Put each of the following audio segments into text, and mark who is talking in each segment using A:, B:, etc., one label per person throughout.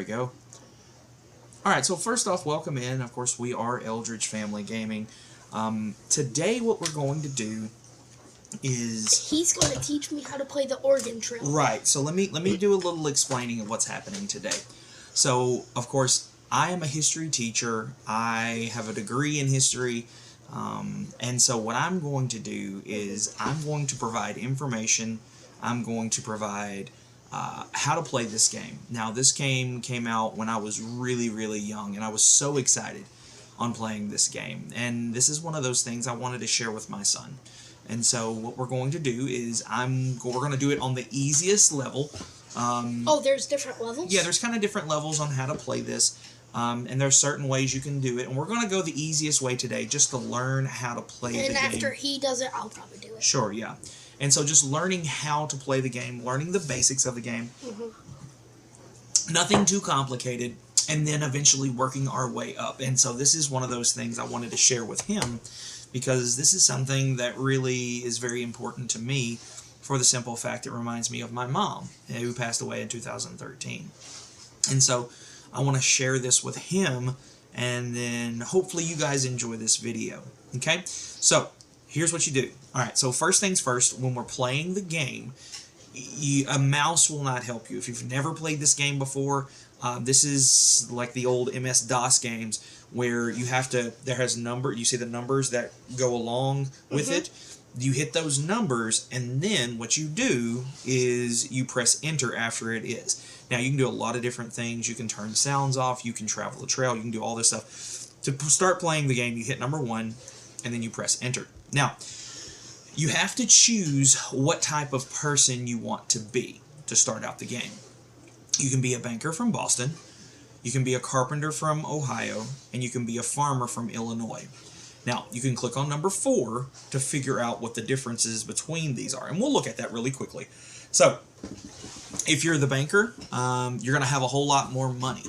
A: we go. Alright, so first off, welcome in. Of course, we are Eldridge Family Gaming. Today what we're going to do is...
B: He's going to teach me how to play the Oregon Trail.
A: Right, so let me do a little explaining of what's happening today. So, of course, I am a history teacher. I have a degree in history. And so what I'm going to do is I'm going to provide information. I'm going to provide how to play this game. Now, this game came out when I was really, really young, and I was so excited on playing this game. And this is one of those things I wanted to share with my son. And so what we're going to do is we're going to do it on the easiest level.
B: Oh, there's different levels?
A: Yeah, there's kind of different levels on how to play this. And there's certain ways you can do it. And we're going to go the easiest way today just to learn how to play the game.
B: And after he does it, I'll probably do it.
A: Sure, yeah. And so just learning how to play the game, learning the basics of the game. Mm-hmm. Nothing too complicated. And then eventually working our way up. And so this is one of those things I wanted to share with him, because this is something that really is very important to me for the simple fact it reminds me of my mom, who passed away in 2013. And so I want to share this with him, and then hopefully you guys enjoy this video. Okay? So here's what you do. Alright, so first things first, when we're playing the game, a mouse will not help you. If you've never played this game before, this is like the old MS-DOS games where you have to, you see the numbers that go along with it. You hit those numbers, and then what you do is you press enter after it is. Now, you can do a lot of different things. You can turn sounds off. You can travel the trail. You can do all this stuff. To start playing the game, you hit number 1, and then you press enter. Now, you have to choose what type of person you want to be to start out the game. You can be a banker from Boston, you can be a carpenter from Ohio, and you can be a farmer from Illinois. Now, you can click on number 4 to figure out what the differences between these are, and we'll look at that really quickly. So, if you're the banker, you're going to have a whole lot more money.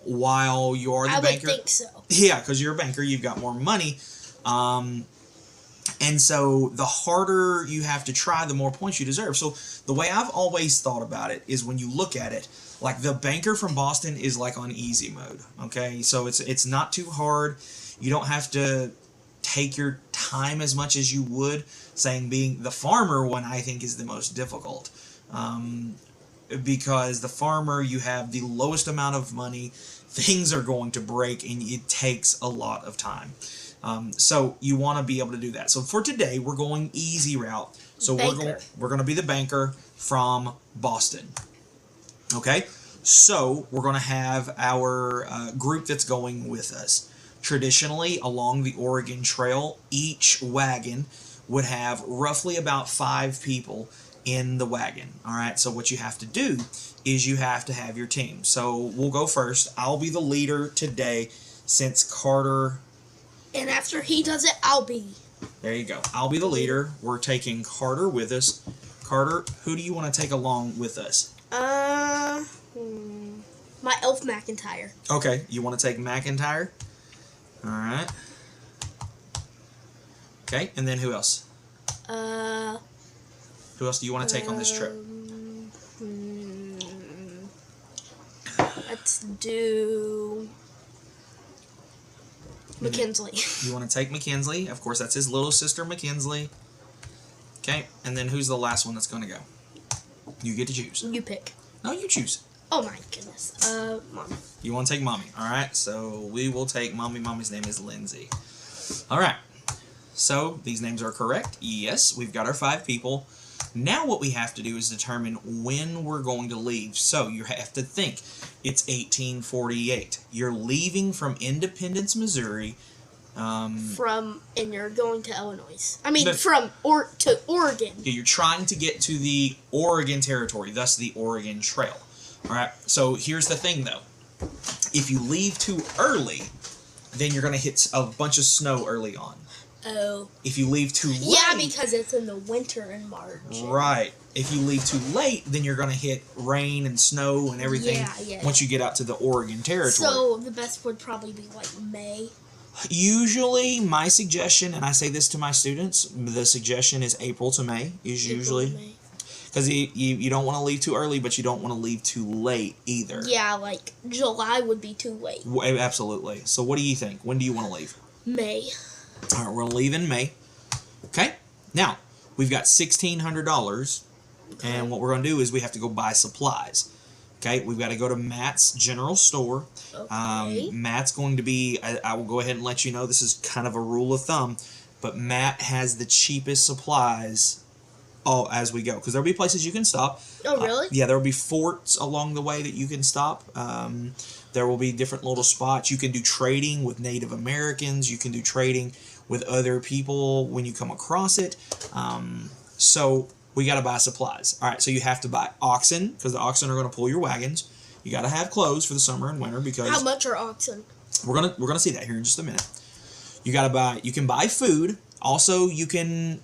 A: While you're the banker...
B: I would think so.
A: Yeah, because you're a banker, you've got more money. And so the harder you have to try, the more points you deserve. So the way I've always thought about it is when you look at it, like the banker from Boston is like on easy mode. Okay, so it's not too hard. You don't have to take your time as much as you would. Saying being the farmer one, I think, is the most difficult. Because the farmer, you have the lowest amount of money. Things are going to break, and it takes a lot of time. So you want to be able to do that. So for today, we're going easy route. So we're going to be the banker from Boston. Okay? So we're going to have our group that's going with us. Traditionally, along the Oregon Trail, each wagon would have roughly about 5 people in the wagon. Alright, so what you have to do is you have to have your team. So we'll go first. I'll be the leader today since Carter...
B: And after he does it, I'll be.
A: There you go. I'll be the leader. We're taking Carter with us. Carter, who do you want to take along with us?
B: My elf McIntyre.
A: Okay, you want to take McIntyre? Alright. Okay, and then who else? Who else do you want to take on this trip?
B: Let's do... Mackenzie.
A: You want to take Mackenzie. Of course, that's his little sister, Mackenzie. Okay, and then who's the last one that's going to go? You get to choose.
B: You pick.
A: No, you choose.
B: Oh my goodness. Mommy.
A: You want to take Mommy. Alright, so we will take Mommy. Mommy's name is Lindsay. Alright, so these names are correct. Yes, we've got our 5 people. Now what we have to do is determine when we're going to leave. So you have to think. It's 1848. You're leaving from Independence, Missouri.
B: And you're going to Illinois. I mean, to Oregon.
A: You're trying to get to the Oregon Territory, thus the Oregon Trail. Alright, so here's the thing, though. If you leave too early, then you're going to hit a bunch of snow early on.
B: Oh.
A: If you leave too late...
B: Yeah, because it's in the winter in March.
A: Right. If you leave too late, then you're going to hit rain and snow and everything once you get out to the Oregon Territory.
B: So the best would probably be like May.
A: Usually, my suggestion, and I say this to my students, the suggestion is April to May is usually... because you don't want to leave too early, but you don't want to leave too late either.
B: Yeah, like July would be too late.
A: Absolutely. So what do you think? When do you want to leave?
B: May.
A: All right, we're going to leave in May. Okay. Now, we've got $1,600, and what we're going to do is we have to go buy supplies. Okay, we've got to go to Matt's General Store.
B: Okay.
A: Matt's going to be, I will go ahead and let you know, this is kind of a rule of thumb, but Matt has the cheapest supplies as we go. Because there'll be places you can stop.
B: Oh, really?
A: Yeah, there will be forts along the way that you can stop. There will be different little spots. You can do trading with Native Americans. You can do trading with other people when you come across it. So we got to buy supplies. All right, so you have to buy oxen because the oxen are going to pull your wagons. You got to have clothes for the summer and winter because
B: how much are oxen?
A: We're gonna see that here in just a minute. You can buy food. Also, you can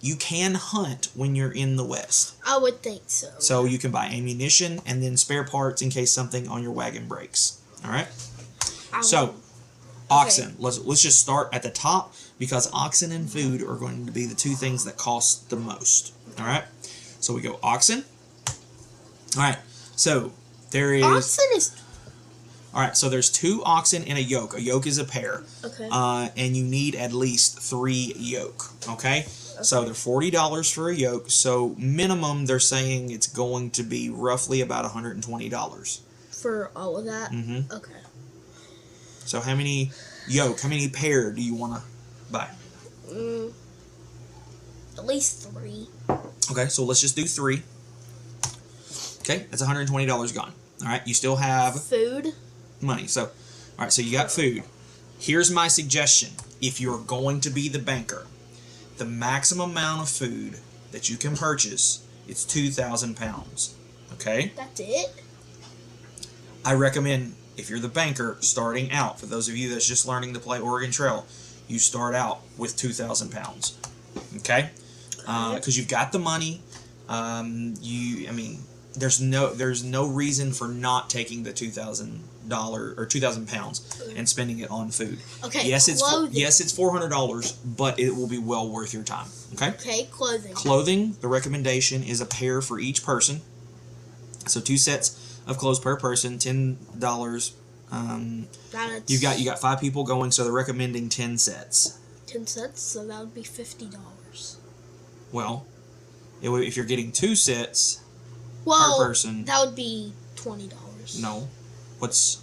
A: hunt when you're in the West.
B: I would think so.
A: So you can buy ammunition and then spare parts in case something on your wagon breaks. All right. So oxen. Let's just start at the top because oxen and food are going to be the two things that cost the most. All right. So we go oxen. All right. So there is
B: oxen is.
A: All right. So there's 2 oxen and a yoke. A yoke is a pair.
B: Okay.
A: And you need at least 3 yoke. Okay. So they're $40 for a yoke. So minimum, they're saying it's going to be roughly about $120
B: for all of that.
A: Mm-hmm.
B: Okay.
A: So how many pair do you want to buy?
B: At least 3.
A: Okay, so let's just do 3. Okay, that's $120 gone. All right, you still have
B: food,
A: money. So, all right, so you got food. Here's my suggestion: if you're going to be the banker, the maximum amount of food that you can purchase is 2,000 pounds. Okay.
B: That's it.
A: I recommend if you're the banker starting out. For those of you that's just learning to play Oregon Trail, you start out with 2,000 pounds. Okay. Because you've got the money. There's no reason for not taking the $2,000 or 2,000 pounds and spending it on food.
B: Okay.
A: Yes, it's $400, but it will be well worth your time. Okay.
B: Okay. Clothing.
A: Clothing. The recommendation is a pair for each person. So 2 sets of clothes per person, $10. You got 5 people going, so they're recommending 10 sets.
B: 10 sets, so that would be $50.
A: Well, if you're getting 2 sets
B: per
A: person,
B: that would be $20.
A: No, what's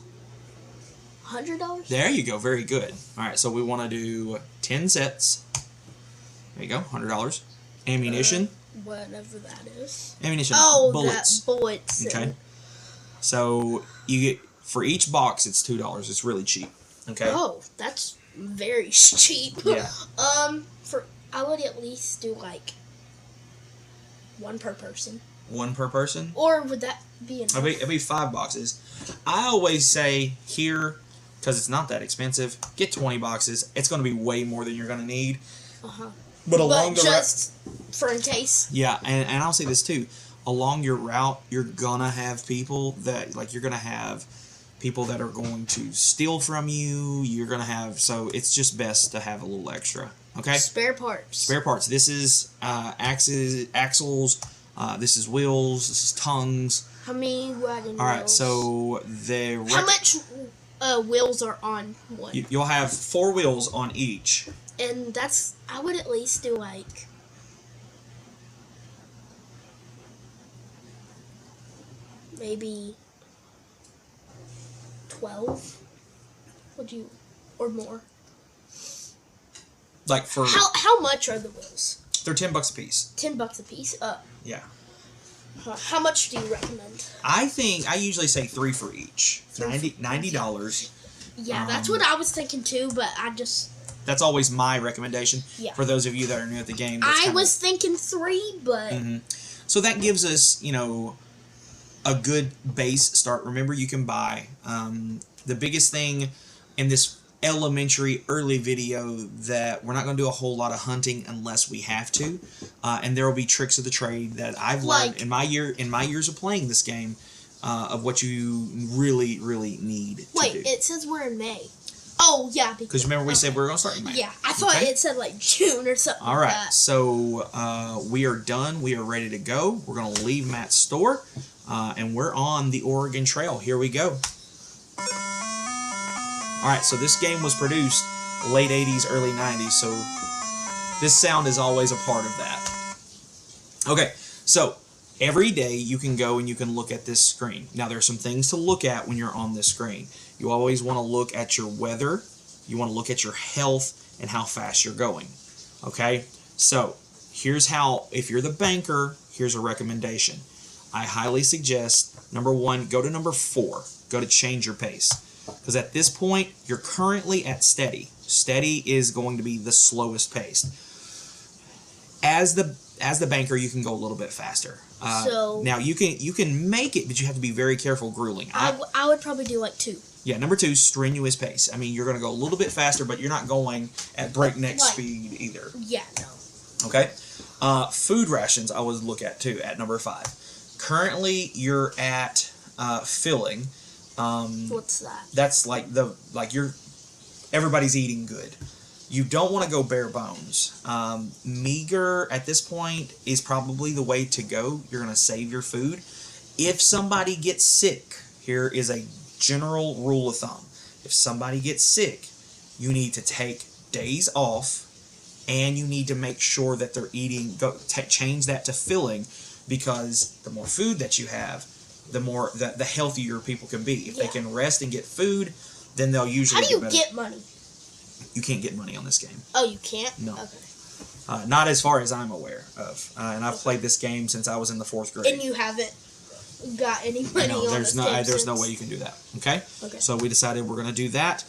B: $100?
A: There you go. Very good. All right, so we want to do 10 sets. There you go. $100. Ammunition.
B: Whatever that is.
A: Ammunition.
B: Oh,
A: bullets.
B: Bullets.
A: Okay. So you get for each box it's $2. It's really cheap. Okay.
B: Oh, that's very cheap.
A: Yeah.
B: I would at least do like 1 per person.
A: 1 per person?
B: Or would that be enough?
A: It'd be 5 boxes. I always say here, because it's not that expensive, get 20 boxes. It's going to be way more than you're going to need. But along the
B: just for in case.
A: Yeah, and I'll say this too. Along your route, you're going to have people that, you're going to have people that are going to steal from you. You're going to have, so it's just best to have a little extra. Okay?
B: Spare parts.
A: Spare parts. This is axles. This is wheels. This is tongues.
B: How many wagon wheels?
A: All right, so
B: how much wheels are on one?
A: You'll have 4 wheels on each.
B: And I would at least do like maybe 12. Would you, or more?
A: Like for
B: how much are the wheels?
A: They're $10 a piece.
B: $10 a piece.
A: Yeah.
B: How much do you recommend?
A: I usually say 3 for each. $90.
B: Yeah, that's what I was thinking too, but
A: that's always my recommendation.
B: Yeah.
A: For those of you that are new at the game.
B: I was thinking 3, but
A: so that gives us, a good base start. Remember, you can buy the biggest thing in this elementary early video that we're not going to do a whole lot of hunting unless we have to, and there will be tricks of the trade that I've learned in my years of playing this game of what you really need to do.
B: It says we're in May. Oh, yeah.
A: Because remember we said we were going to start in May.
B: Yeah, I thought it said like June or something.
A: All right,
B: like that.
A: so we are done. We are ready to go. We're going to leave Matt's store, and we're on the Oregon Trail. Here we go. All right, so this game was produced late 80s, early 90s, so this sound is always a part of that. Okay, so every day you can go and you can look at this screen. Now, there are some things to look at when you're on this screen. You always want to look at your weather. You want to look at your health and how fast you're going. Okay, so here's how, if you're the banker, here's a recommendation. I highly suggest, number 1, go to number 4. Go to change your pace. Because at this point, you're currently at steady. Steady is going to be the slowest pace. As the banker, you can go a little bit faster. Now you can make it, but you have to be very careful grueling.
B: I would probably do like 2.
A: Yeah, number 2, strenuous pace. I mean, you're going to go a little bit faster, but you're not going at breakneck speed either.
B: Yeah, no.
A: Okay. Food rations I would look at too at number 5. Currently, you're at filling.
B: What's that?
A: That's everybody's eating good. You don't want to go bare bones. Meager at this point is probably the way to go. You're going to save your food. If somebody gets sick, here is a general rule of thumb. If somebody gets sick, you need to take days off, and you need to make sure that they're eating. Change that to filling, because the more food that you have, the healthier people can be. If they can rest and get food, then they'll usually
B: get better. How do you get money?
A: You can't get money on this game.
B: Oh, you can't?
A: No.
B: Okay.
A: Not as far as I'm aware of. And I've played this game since I was in the 4th grade.
B: And you haven't got any money on this game
A: there's no way you can do that. Okay? So we decided we're going to do that.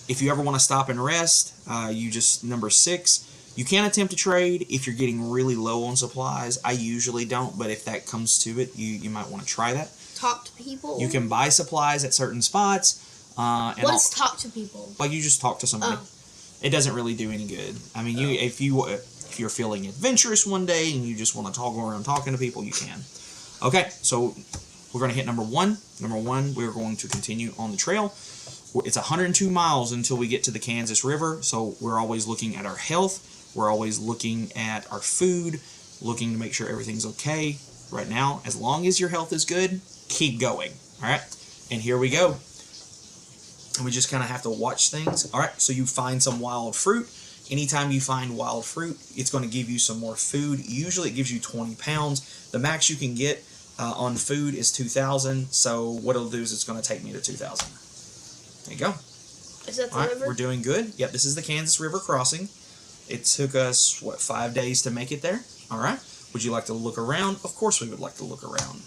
A: If you ever want to stop and rest, you just, number 6, you can attempt to trade if you're getting really low on supplies. I usually don't, but if that comes to it, you might want to try that.
B: Talk to people?
A: You can buy supplies at certain spots.
B: What is talk to people?
A: Like, you just talk to somebody.
B: Oh.
A: It doesn't really do any good. I mean, if you're feeling adventurous one day and you just want to go around talking to people, you can. Okay, so we're going to hit number 1. Number 1, we're going to continue on the trail. It's 102 miles until we get to the Kansas River, so we're always looking at our health. We're always looking at our food, looking to make sure everything's okay. Right now, as long as your health is good, keep going. All right, and here we go. And we just kind of have to watch things. All right, so you find some wild fruit. Anytime you find wild fruit, it's going to give you some more food. Usually it gives you 20 pounds. The max you can get on food is 2,000. So what it'll do is it's going to take me to 2,000. There you go.
B: Is that the
A: All right,
B: river?
A: we're doing good. Yep, this is the Kansas River crossing. It took us, 5 days to make it there? All right. Would you like to look around? Of course we would like to look around.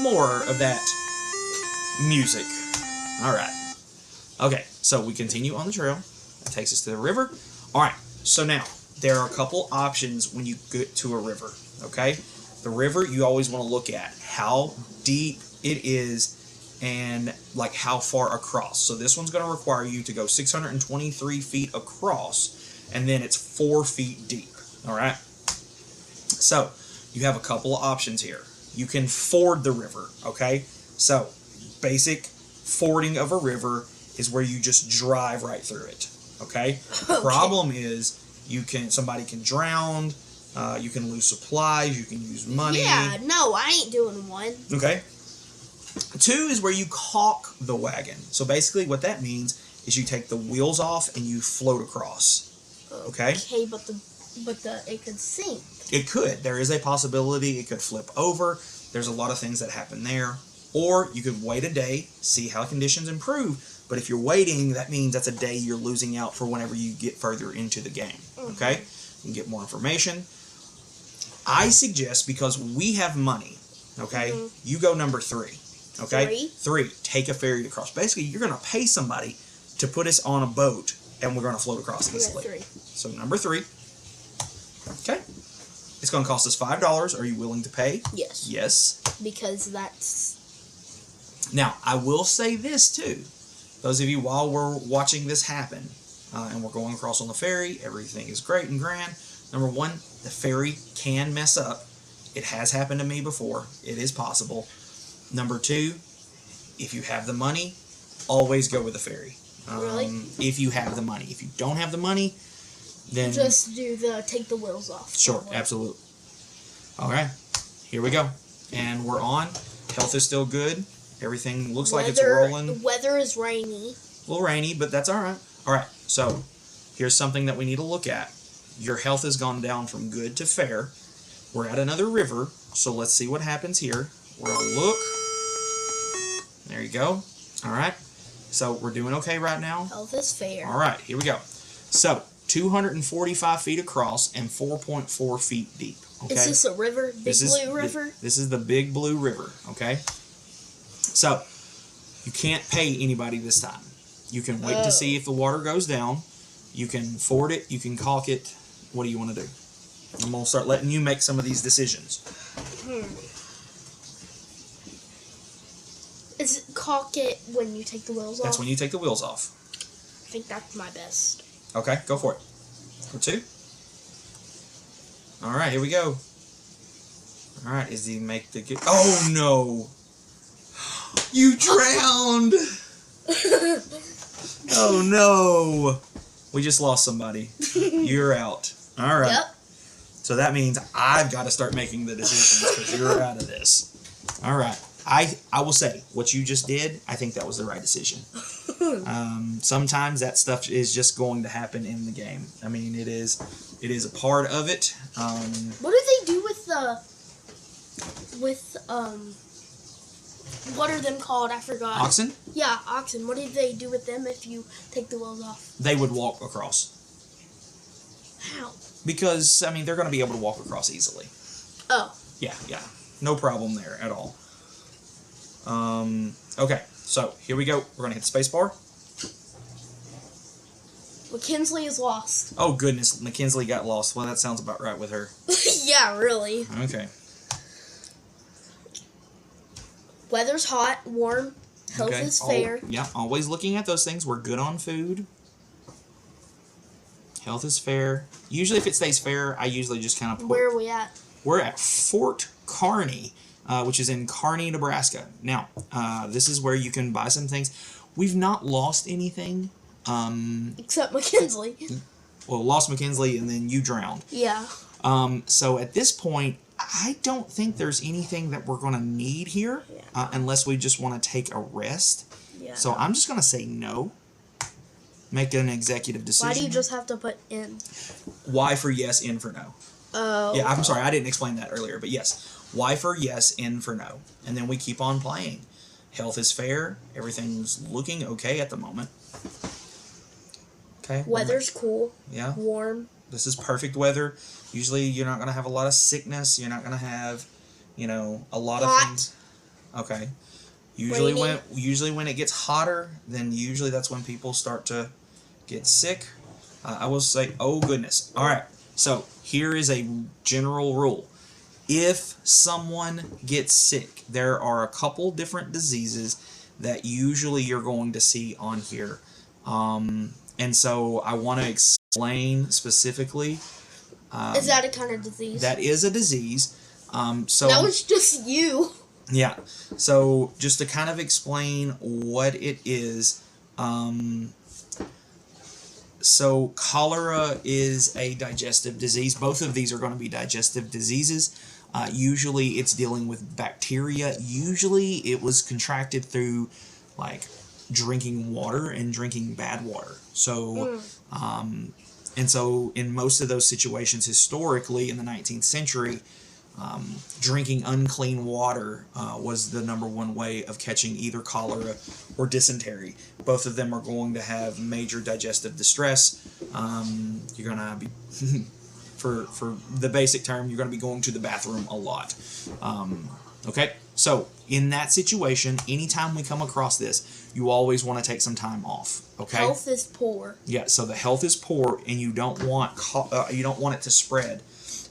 A: More of that music. All right. Okay, so we continue on the trail. That takes us to the river. All right, so now, there are a couple options when you get to a river, okay? The river, you always want to look at how deep it is and like how far across. So this one's going to require you to go 623 feet across, and then it's 4 feet deep, all right? So you have a couple of options here. You can ford the river, okay? So basic fording of a river is where you just drive right through it, okay?
B: Okay.
A: Problem is somebody can drown, you can lose supplies, you can use money.
B: Yeah, no, I ain't doing 1.
A: Okay. 2 is where you caulk the wagon. So basically what that means is you take the wheels off and you float across. Okay?
B: Okay, but it could sink.
A: It could. There is a possibility it could flip over. There's a lot of things that happen there. Or you could wait a day, see how conditions improve. But if you're waiting, that means that's a day you're losing out for whenever you get further into the game. Okay? You can get more information. I suggest, because we have money, okay, you go number 3. Okay? 3, take a ferry to cross. Basically, you're going to pay somebody to put us on a boat, and we're going to float across this lake.
B: 3.
A: So number 3. Okay? It's going to cost us $5. Are you willing to pay?
B: Yes.
A: Yes.
B: Because that's...
A: Now, I will say this too. Those of you, while we're watching this happen, and we're going across on the ferry, everything is great and grand. Number 1, the ferry can mess up. It has happened to me before. It is possible. Number 2, if you have the money, always go with the ferry.
B: Really?
A: If you have the money. If you don't have the money, then
B: just do the take the wheels off.
A: Sure, absolutely. All right, here we go, and we're on. Health is still good. Everything looks like it's rolling.
B: The weather is rainy.
A: A little rainy, but that's all right. All right, so here's something that we need to look at. Your health has gone down from good to fair. We're at another river, so let's see what happens here. We're gonna look. There you go. All right. So we're doing okay right now.
B: Health is fair.
A: All right, here we go. So 245 feet across and 4.4 feet deep. Okay.
B: Is this a river? Big Blue River?
A: This is the Big Blue River. Okay. So you can't pay anybody this time. You can wait to see if the water goes down. You can ford it. You can caulk it. What do you want to do? I'm gonna start letting you make some of these decisions.
B: Is it caulk it when you take the wheels off?
A: That's when you take the wheels off.
B: I think that's my best.
A: Okay, go for it. For 2. All right, here we go. All right, is he make the... Oh, no. You drowned. Oh, no. We just lost somebody. You're out. All right.
B: Yep.
A: So that means I've got to start making the decisions because you're out of this. All right. I will say, what you just did, I think that was the right decision. Sometimes that stuff is just going to happen in the game. I mean, it is a part of it.
B: What do they do with what are them called? I forgot.
A: Oxen?
B: Yeah, oxen. What do they do with them if you take the wheels off?
A: They would walk across.
B: How?
A: Because, I mean, they're going to be able to walk across easily.
B: Oh.
A: Yeah. No problem there at all. Okay, so here we go. We're going to hit the space bar.
B: McKinley is lost.
A: Oh, goodness. McKinley got lost. Well, that sounds about right with her.
B: Yeah, really.
A: Okay.
B: Weather's hot, warm, health is fair.
A: Yeah, always looking at those things. We're good on food. Health is fair. Usually if it stays fair, I usually just kind of put...
B: Where are we at?
A: We're at Fort Kearney, which is in Kearney, Nebraska. Now, this is where you can buy some things. We've not lost anything.
B: Except McKinley.
A: Well, lost McKinley and then you drowned.
B: Yeah.
A: So at this point, I don't think there's anything that we're going to need here unless we just want to take a rest.
B: Yeah.
A: So I'm just going to say no. Make an executive decision.
B: Why do you just have to put in?
A: Y for yes, N for no.
B: Oh.
A: Yeah, I'm sorry. I didn't explain that earlier, but yes. Y for yes, N for no. And then we keep on playing. Health is fair. Everything's looking okay at the moment. Okay.
B: Weather's cool.
A: Yeah.
B: Warm.
A: This is perfect weather. Usually you're not going to have a lot of sickness. You're not going to have, a lot of things. Okay. Usually when it gets hotter, then usually that's when people start to get sick. I will say, oh goodness. All right. So here is a general rule. If someone gets sick, there are a couple different diseases that usually you're going to see on here. And so I want to explain specifically.
B: Is that a kind of disease?
A: That is a disease. So
B: that was just you.
A: Yeah. So just to kind of explain what it is. So cholera is a digestive disease. Both of these are going to be digestive diseases. Usually it's dealing with bacteria. Usually it was contracted through like drinking water and drinking bad water. So, and so in most of those situations historically in the 19th century, drinking unclean water was the #1 way of catching either cholera or dysentery. Both of them are going to have major digestive distress. You're going to be, for the basic term, you're going to be going to the bathroom a lot. Okay, so in that situation, anytime we come across this, you always want to take some time off. Okay.
B: Health is poor.
A: Yeah, so the health is poor, and you don't want it to spread.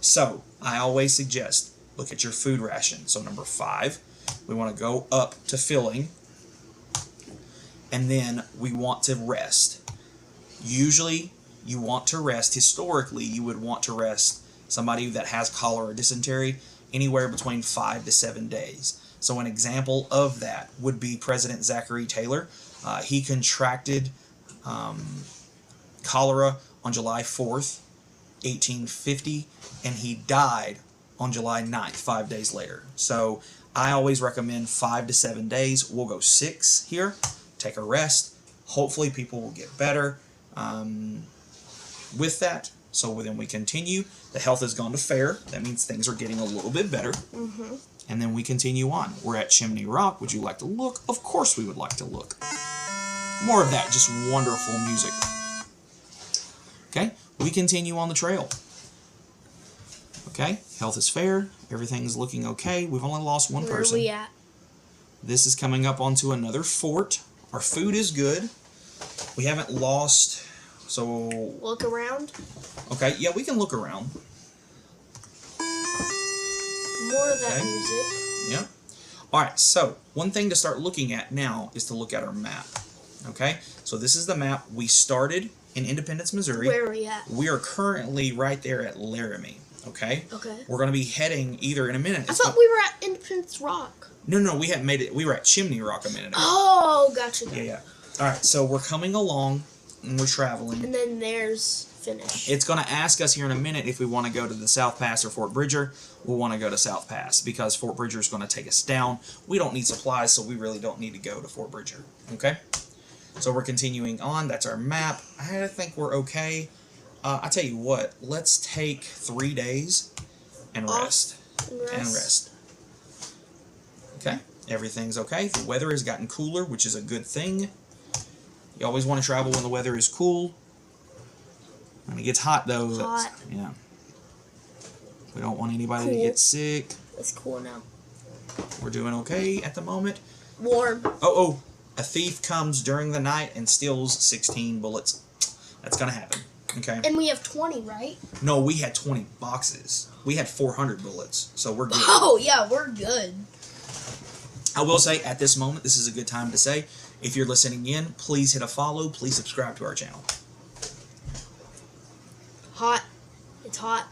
A: So I always suggest look at your food ration. So number 5, we want to go up to filling, and then we want to rest. Usually, you want to rest. Historically, you would want to rest somebody that has cholera or dysentery anywhere between 5 to 7 days. So an example of that would be President Zachary Taylor. He contracted cholera on July 4th, 1850, and he died on July 9th, 5 days later. So I always recommend 5 to 7 days. We'll go 6 here, take a rest. Hopefully people will get better with that. So then we continue. The health has gone to fair. That means things are getting a little bit better.
B: Mm-hmm.
A: And then we continue on. We're at Chimney Rock. Would you like to look? Of course we would like to look. More of that, just wonderful music. Okay, we continue on the trail. Okay, health is fair. Everything's looking okay. We've only lost one person.
B: Where are we at?
A: This is coming up onto another fort. Our food is good. We haven't lost, so...
B: Look around.
A: Okay, yeah, we can look around.
B: More of that music.
A: Yeah. Alright, so one thing to start looking at now is to look at our map. Okay, so this is the map. We started in Independence, Missouri.
B: Where are we at?
A: We are currently right there at Laramie. Okay?
B: Okay.
A: We're going to be heading either in a minute.
B: I thought we were at Independence Rock.
A: No, we hadn't made it. We were at Chimney Rock a minute ago.
B: Oh, gotcha.
A: Yeah. Alright, so we're coming along and we're traveling.
B: And then there's finish.
A: It's going to ask us here in a minute if we want to go to the South Pass or Fort Bridger. We'll want to go to South Pass because Fort Bridger is going to take us down. We don't need supplies, so we really don't need to go to Fort Bridger. Okay? So we're continuing on. That's our map. I think we're okay. I tell you what, let's take 3 days and rest. And rest. Okay? Everything's okay. The weather has gotten cooler, which is a good thing. You always want to travel when the weather is cool. When it gets hot, though,
B: Hot.
A: Yeah. We don't want anybody to
B: Cool.
A: get sick.
B: It's cool now.
A: We're doing okay at the moment.
B: Warm.
A: Oh, a thief comes during the night and steals 16 bullets. That's going to happen. Okay?
B: And we have 20, right?
A: No, we had 20 boxes. We had 400 bullets, so we're good.
B: Oh, yeah, we're good.
A: I will say, at this moment, this is a good time to say, if you're listening in, please hit a follow. Please subscribe to our channel.
B: Hot. It's hot.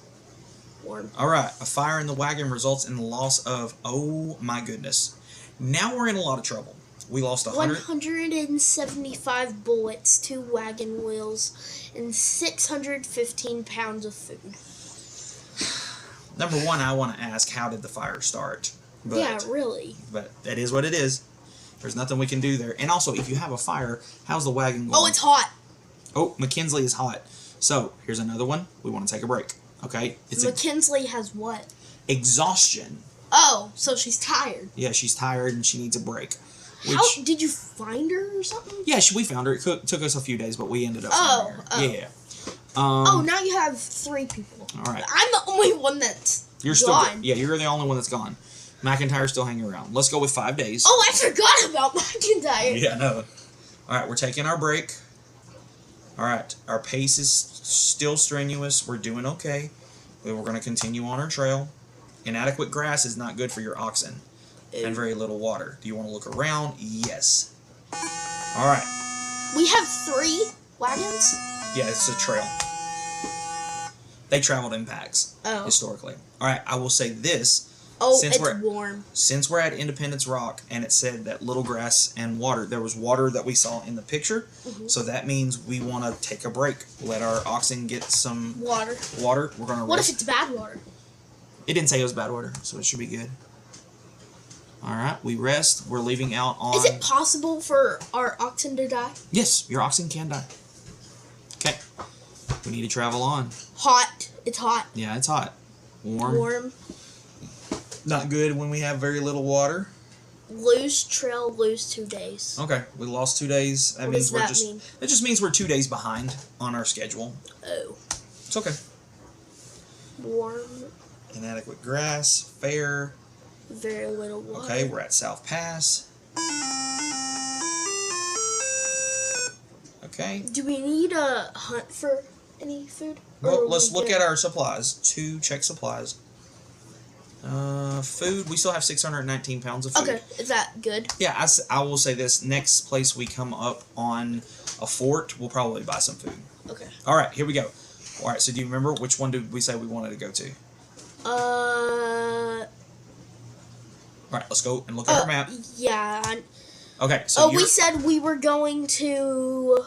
B: Warm.
A: All right, a fire in the wagon results in the loss of, oh my goodness. Now we're in a lot of trouble. We lost
B: 175 bullets, 2 wagon wheels, and 615 pounds of food.
A: Number one, I want to ask, how did the fire start? But,
B: Yeah, really.
A: But that is what it is. There's nothing we can do there. And also, if you have a fire, how's the wagon going?
B: Oh, it's hot.
A: Oh, McKinley is hot. So, here's another one. We want to take a break. Okay? It's
B: McKinley has what?
A: exhaustion.
B: Oh, so she's tired.
A: Yeah, she's tired and she needs a break. Which,
B: How did you find her or something?
A: yeah, we found her. It took us a few days, but we ended up
B: Oh,
A: finding her. Yeah.
B: Oh, now you have 3 people.
A: All right.
B: I'm the only one that's
A: You're still
B: gone.
A: Yeah, you're the only one that's gone. McIntyre's still hanging around. Let's go with 5 days.
B: Oh, I forgot about McIntyre.
A: Yeah, no. All right, we're taking our break. All right, our pace is still strenuous. We're doing okay. We're going to continue on our trail. Inadequate grass is not good for your oxen. And very little water. Do you want to look around? Yes. All right.
B: We have 3 wagons?
A: Yeah, it's a trail. They traveled in packs,
B: Oh.
A: historically. All right, I will say this.
B: Oh,
A: Since
B: it's
A: we're-
B: warm.
A: Since we're at Independence Rock and it said that little grass and water, there was water that we saw in the picture.
B: Mhm.
A: So that means we want to take a break. Let our oxen get some
B: Water.
A: water. We're going to
B: What
A: rest.
B: if it's bad water?
A: It didn't say it was bad water, so it should be good. All right, we rest. We're leaving out on...
B: Is it possible for our oxen to die?
A: Yes, your oxen can die. Okay. We need to travel on.
B: Hot. It's hot.
A: Yeah, it's hot. Warm.
B: Warm.
A: Not good when we have very little water.
B: Lose trail, lose 2 days.
A: Okay, we lost 2 days. That
B: What
A: means
B: does
A: we're
B: that
A: just...
B: mean?
A: It just means we're 2 days behind on our schedule.
B: Oh.
A: It's okay.
B: Warm.
A: Inadequate grass, fair.
B: Very little water.
A: Okay, we're at South Pass. Okay.
B: Do we need a hunt for any food?
A: Well, let's look at our supplies. Check supplies. Food. We still have 619 pounds of food.
B: Okay, is that good?
A: Yeah, I will say this. Next place we come up on a fort, we'll probably buy some food.
B: Okay.
A: All right, here we go. All right, so do you remember which one did we say we wanted to go to?
B: Uh.
A: All right, let's go and look at our map.
B: Yeah.
A: Okay, so
B: We said we were going to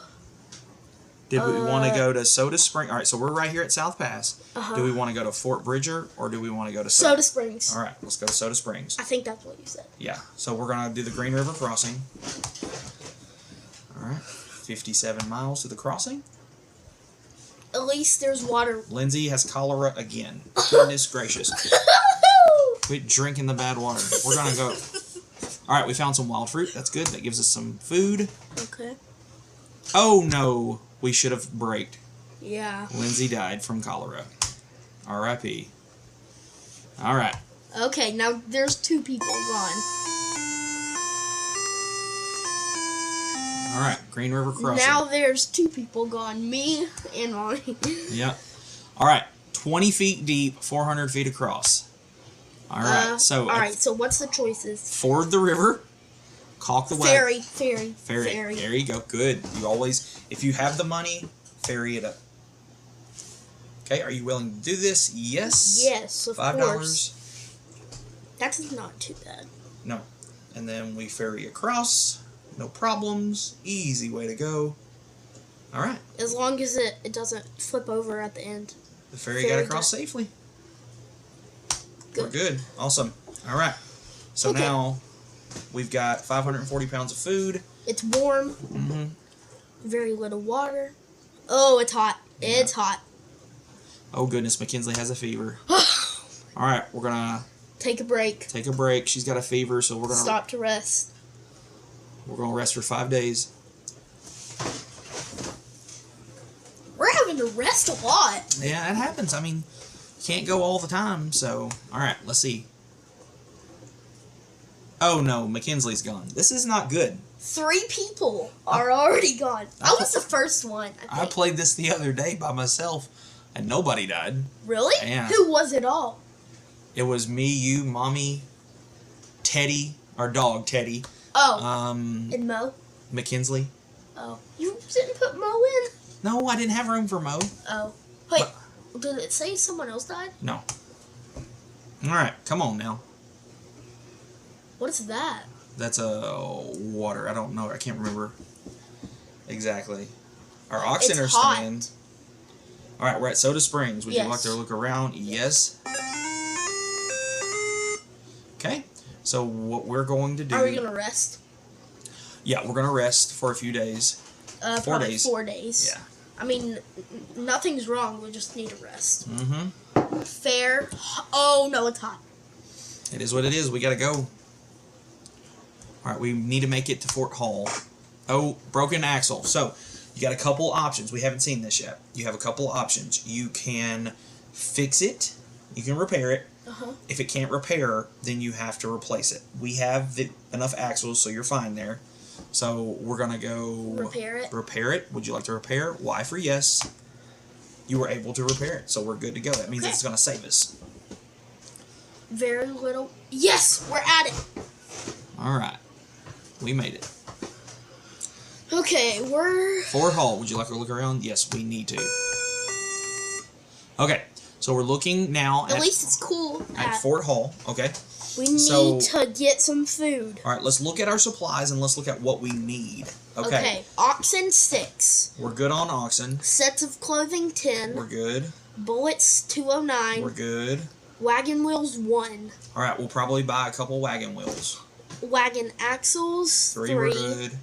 A: Did we want to go to Soda Springs? All right, so we're right here at South Pass. Do we want to go to Fort Bridger or do we want to go to
B: Soda Springs?
A: All right, let's go to Soda Springs.
B: I think that's what you said.
A: Yeah, so we're going to do the Green River crossing. All right, 57 miles to the crossing.
B: At least there's water.
A: Lindsay has cholera again. Goodness gracious. Quit drinking the bad water. We're going to go. All right, we found some wild fruit. That's good. That gives us some food.
B: Okay.
A: Oh, no. We should have braked.
B: Yeah.
A: Lindsay died from cholera. R.I.P. All right.
B: Okay, now there's 2 people gone.
A: All right, Green River crossing.
B: Now there's 2 people gone. Me and Mommy.
A: Yep. All right, 20 feet deep, 400 feet across. All right, so
B: what's the choices?
A: Ford the river, caulk the wagon.
B: Ferry.
A: There you go. Good. You always, if you have the money, ferry it up. Okay, are you willing to do this? Yes.
B: Yes, of
A: $5.
B: course. That's not too bad.
A: No. And then we ferry across. No problems. Easy way to go. All right.
B: As long as it doesn't flip over at the end.
A: The ferry got across safely.
B: Good.
A: We're good. Awesome. All right. So now we've got 540 pounds of food.
B: It's warm.
A: Mm-hmm.
B: Very little water. Oh, it's hot.
A: Yeah.
B: It's hot.
A: Oh, goodness. McKinsley has a fever. All right. We're going to
B: take a break.
A: Take a break. She's got a fever, so we're going to
B: stop to rest.
A: We're going to rest for 5 days.
B: We're having to rest a lot.
A: Yeah, it happens. I mean, can't go all the time, so... All right, let's see. Oh, no, McKinsley's gone. This is not good.
B: 3 people are already gone. I was the first one,
A: I played this the other day by myself, and nobody died.
B: Really?
A: Yeah.
B: Who was it all?
A: It was me, you, Mommy, Teddy, our dog, Teddy.
B: Oh. And Mo?
A: McKinsley.
B: Oh. You didn't put Mo in?
A: No, I didn't have room for Mo.
B: Oh. Wait, did it say someone else died?
A: No. Alright, come on now.
B: What is that?
A: That's water. I don't know. I can't remember exactly. Our oxen are staying. Alright, we're at Soda Springs. Would you like to look around? Yes. Okay. So what we're going to do...
B: Are we going to rest?
A: Yeah, we're going to rest for a few days. 4 days.
B: 4 days.
A: Yeah.
B: I mean, nothing's wrong. We just need a rest.
A: Mm-hmm.
B: Fair. Oh, no, it's hot.
A: It is what it is. We got to go. All right, we need to make it to Fort Hall. Oh, broken axle. So, you got a couple options. We haven't seen this yet. You have a couple options. You can fix it. You can repair it. If it can't repair, then you have to replace it. We have enough axles, so you're fine there. So, we're going to go...
B: Repair it?
A: Repair it. Would you like to repair? Y for yes. You were able to repair it, so we're good to go. That means it's going to save us.
B: Very little... Yes! We're at it!
A: Alright. We made it.
B: Okay, we're...
A: Fort Hall. Would you like to look around? Yes, we need to. Okay, so we're looking now
B: at least it's cool.
A: At Fort Hall, okay?
B: We need to get some food.
A: Alright, let's look at our supplies and let's look at what we need. Okay.
B: Oxen 6.
A: We're good on oxen.
B: Sets of clothing 10.
A: We're good.
B: Bullets 209.
A: We're good.
B: Wagon wheels 1.
A: Alright, we'll probably buy a couple wagon wheels.
B: Wagon axles 3.
A: We're good.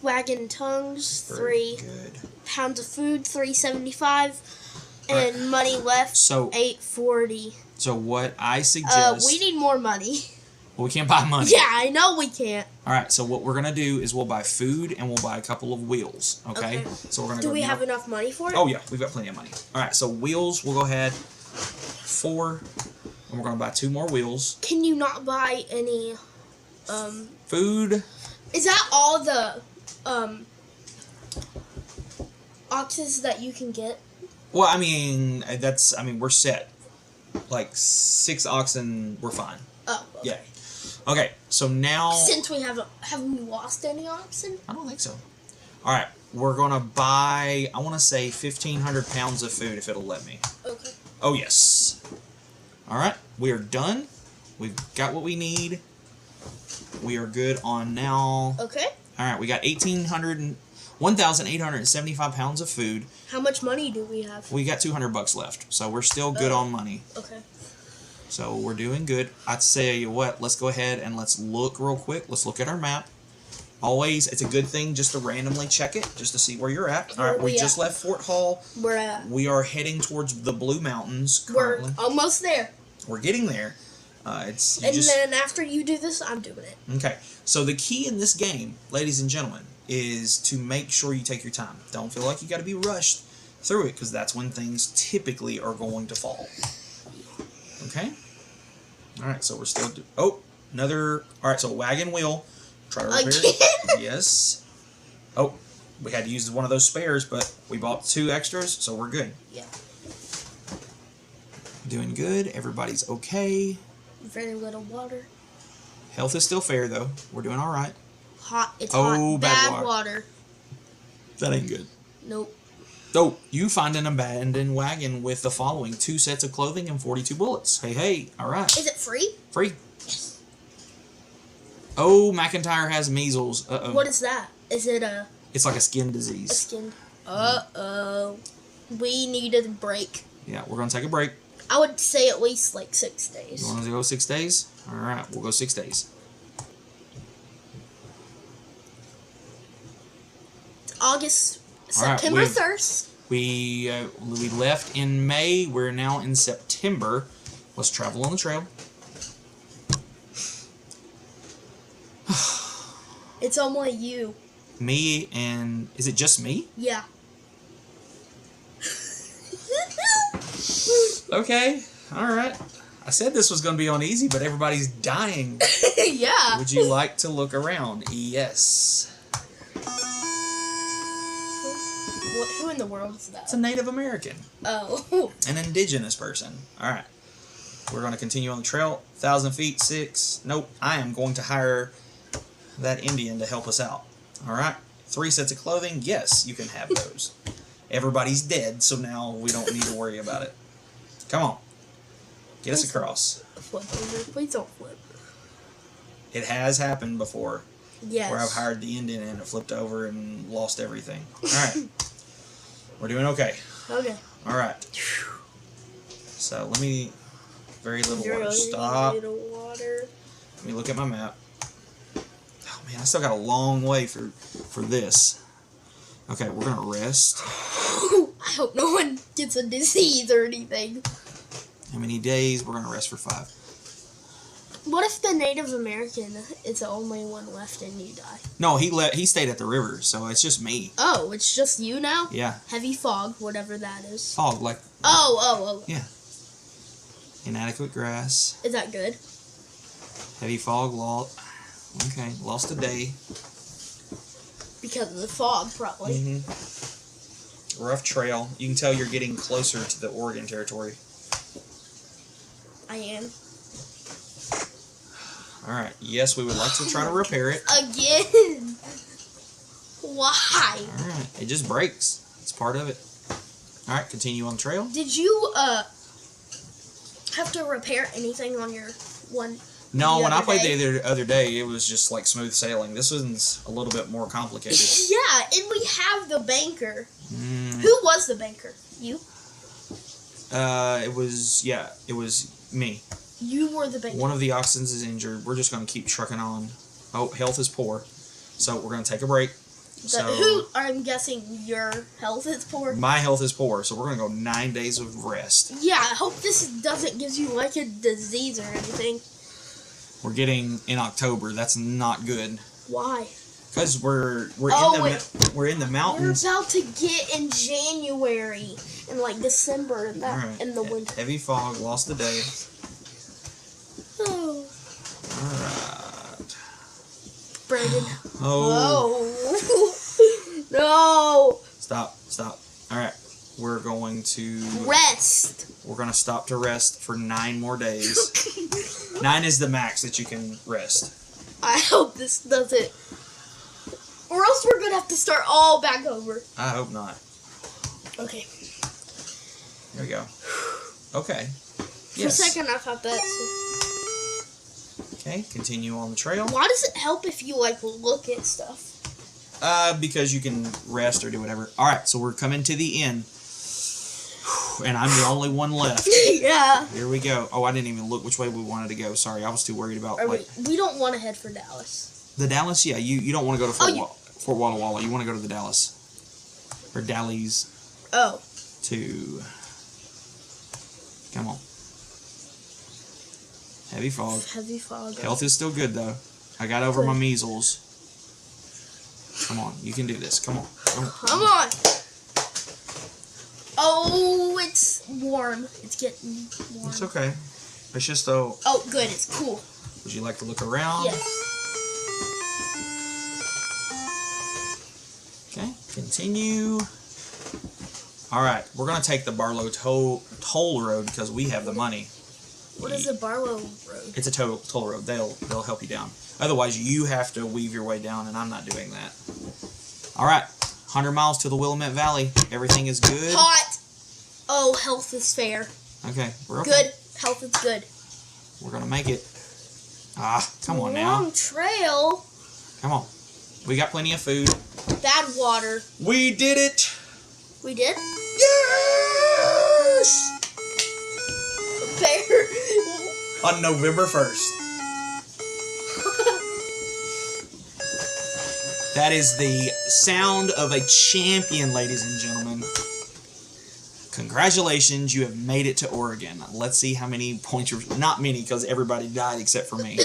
B: Wagon tongues 3.
A: Good.
B: Pounds of food 375. And money left 840.
A: So what I suggest...
B: we need more money.
A: Well, we can't buy money.
B: Yeah, I know we can't.
A: Alright, so what we're going to do is we'll buy food and we'll buy a couple of wheels, okay? So we're going to
B: Do we have enough money for it?
A: Oh, yeah, we've got plenty of money. Alright, so wheels, we'll go ahead. 4. And we're going to buy 2 more wheels.
B: Can you not buy any,
A: Food.
B: Is that all the, oxes that you can get?
A: Well, I mean, we're set. Like, 6 oxen, we're fine.
B: Oh, okay.
A: Yeah. Okay, so now...
B: Since we haven't we lost any oxen?
A: I don't think so. Alright, we're going to buy, I want to say 1,500 pounds of food if it'll let me. Okay. Oh, yes. Alright, we are done. We've got what we need. We are good on now.
B: Okay.
A: Alright, we got 1,800 and... 1,875 pounds of food.
B: How much money do we have?
A: We got $200 left, so we're still good on money.
B: Okay.
A: So we're doing good. I'd say what? Let's go ahead and let's look real quick. Let's look at our map. Always, it's a good thing just to randomly check it, just to see where you're at. All right, we just left Fort Hall.
B: We're at.
A: We are heading towards the Blue Mountains currently.
B: We're almost there.
A: We're getting there.
B: Then after you do this, I'm doing it.
A: Okay. So the key in this game, ladies and gentlemen, is to make sure you take your time. Don't feel like you got to be rushed through it, because that's when things typically are going to fall. Okay. All right. So we're still. Another. All right. So wagon wheel. Try to repair it. Yes. Oh, we had to use one of those spares, but we bought 2 extras, so we're good.
B: Yeah.
A: Doing good. Everybody's okay.
B: Very little water.
A: Health is still fair, though. We're doing all right.
B: Hot. It's hot. Bad water.
A: That ain't good.
B: Nope.
A: Oh, you find an abandoned wagon with the following: 2 sets of clothing and 42 bullets. Hey, all right.
B: Is it free?
A: Free. Oh, McIntyre has measles. Uh-oh.
B: What is that? Is it a...
A: It's like a skin disease.
B: A skin... Uh-oh. We need a break.
A: Yeah, we're going to take a break.
B: I would say at least like 6 days.
A: You want to go 6 days? All right, we'll go 6 days.
B: September 1st.
A: We left in May. We're now in September. Let's travel on the trail.
B: It's only you.
A: Me and... Is it just me?
B: Yeah.
A: Okay. All right. I said this was going to be on easy, but everybody's dying.
B: Yeah.
A: Would you like to look around? Yes.
B: Who in the world is that?
A: It's a Native American.
B: Oh.
A: An indigenous person. All right. We're going to continue on the trail. 1,000 feet, 6. Nope. I am going to hire that Indian to help us out. All right. 3 sets of clothing. Yes, you can have those. Everybody's dead, so now we don't need to worry about it. Come on. Get us across.
B: Flip over. Please don't flip.
A: It has happened before.
B: Yes.
A: Where I've hired the Indian and it flipped over and lost everything. All right. We're doing okay.
B: Okay.
A: All right. So let me... Very little water.
B: Really
A: Stop.
B: little water.
A: Let me look at my map. Oh man, I still got a long way for this. Okay, we're gonna rest.
B: I hope no one gets a disease or anything.
A: How many days? We're gonna rest for 5.
B: What if the Native American is the only one left and you die?
A: No, he stayed at the river, so it's just me.
B: Oh, it's just you now?
A: Yeah.
B: Heavy fog, whatever that is.
A: Fog, like...
B: Oh.
A: Yeah. Inadequate grass.
B: Is that good?
A: Heavy fog, lost a day.
B: Because of the fog, probably.
A: Mm-hmm. Rough trail. You can tell you're getting closer to the Oregon Territory.
B: I am.
A: Alright, yes, we would like to try to repair it.
B: Again! Why?
A: Alright, it just breaks. It's part of it. Alright, continue on the trail.
B: Did you, have to repair anything on your one?
A: No, when I played the other day, it was just like smooth sailing. This one's a little bit more complicated.
B: Yeah, and we have the banker. Who was the banker? You?
A: It was me.
B: You were the banker.
A: One of the oxen is injured. We're just going to keep trucking on. Oh, health is poor. So we're going to take a break.
B: I'm guessing your health is poor?
A: My health is poor, so we're going to go 9 days of rest.
B: Yeah, I hope this doesn't give you like a disease or anything.
A: We're getting in October. That's not good.
B: Why?
A: Because we're in the mountains.
B: We're about to get in January and like December and that
A: right.
B: in the winter.
A: Heavy fog, lost a day.
B: Oh.
A: Alright.
B: Brandon.
A: Oh.
B: No.
A: Stop. Alright. We're going to...
B: Rest.
A: We're going to stop to rest for 9 more days. 9 is the max that you can rest.
B: I hope this doesn't... Or else we're going to have to start all back over.
A: I hope not.
B: Okay.
A: There we go. Okay.
B: For a second, I thought that...
A: Okay, continue on the trail.
B: Why does it help if you, like, look at stuff?
A: Because you can rest or do whatever. All right, so we're coming to the end. And I'm the only one left.
B: Yeah.
A: Here we go. Oh, I didn't even look which way we wanted to go. Sorry, I was too worried about
B: We don't want to head for Dallas.
A: the Dallas. Yeah, you don't want to go to Fort Walla Walla. You want to go to the Dallas or Dallies.
B: Oh.
A: Come on. Heavy fog.
B: Heavy fog.
A: Health is still good though. I got over my measles. Come on, you can do this. Come on.
B: Come on. Oh, it's warm. It's getting warm.
A: It's okay. It's just though.
B: Oh, good. It's cool.
A: Would you like to look around?
B: Yes.
A: Okay. Continue. All right, we're gonna take the Barlow toll road because we have the money.
B: What is the Barlow Road?
A: It's a toll road. They'll help you down. Otherwise, you have to weave your way down, and I'm not doing that. All right, 100 miles to the Willamette Valley. Everything is good.
B: Hot. Oh, health is fair.
A: Okay, we're okay.
B: Good. Health is good.
A: We're gonna make it. Come on now.
B: Long trail.
A: Come on. We got plenty of food.
B: Bad water.
A: We did it.
B: We did?
A: Yes!
B: Bear.
A: On November 1st. That is the sound of a champion, ladies and gentlemen. Congratulations, you have made it to Oregon. Let's see how many points you're... Not many, because everybody died except for me.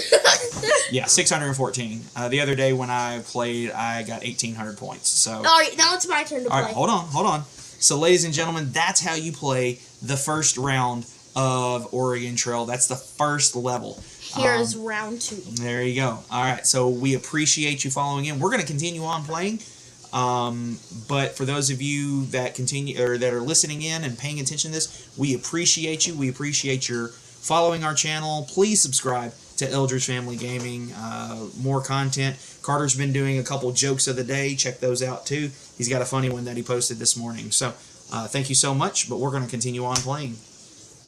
A: Yeah, 614. The other day when I played, I got 1,800 points. So.
B: All right, now it's my turn to play.
A: All right, hold on. So, ladies and gentlemen, that's how you play the first round of Oregon Trail. That's the first level.
B: Here's round 2.
A: There you go. All right, so we appreciate you following in. We're going to continue on playing. But for those of you that continue or that are listening in and paying attention to this, we appreciate you. We appreciate your following our channel. Please subscribe to Eldridge Family Gaming. More content. Carter's been doing a couple jokes of the day. Check those out too. He's got a funny one that he posted this morning. So thank you so much, but we're going to continue on playing.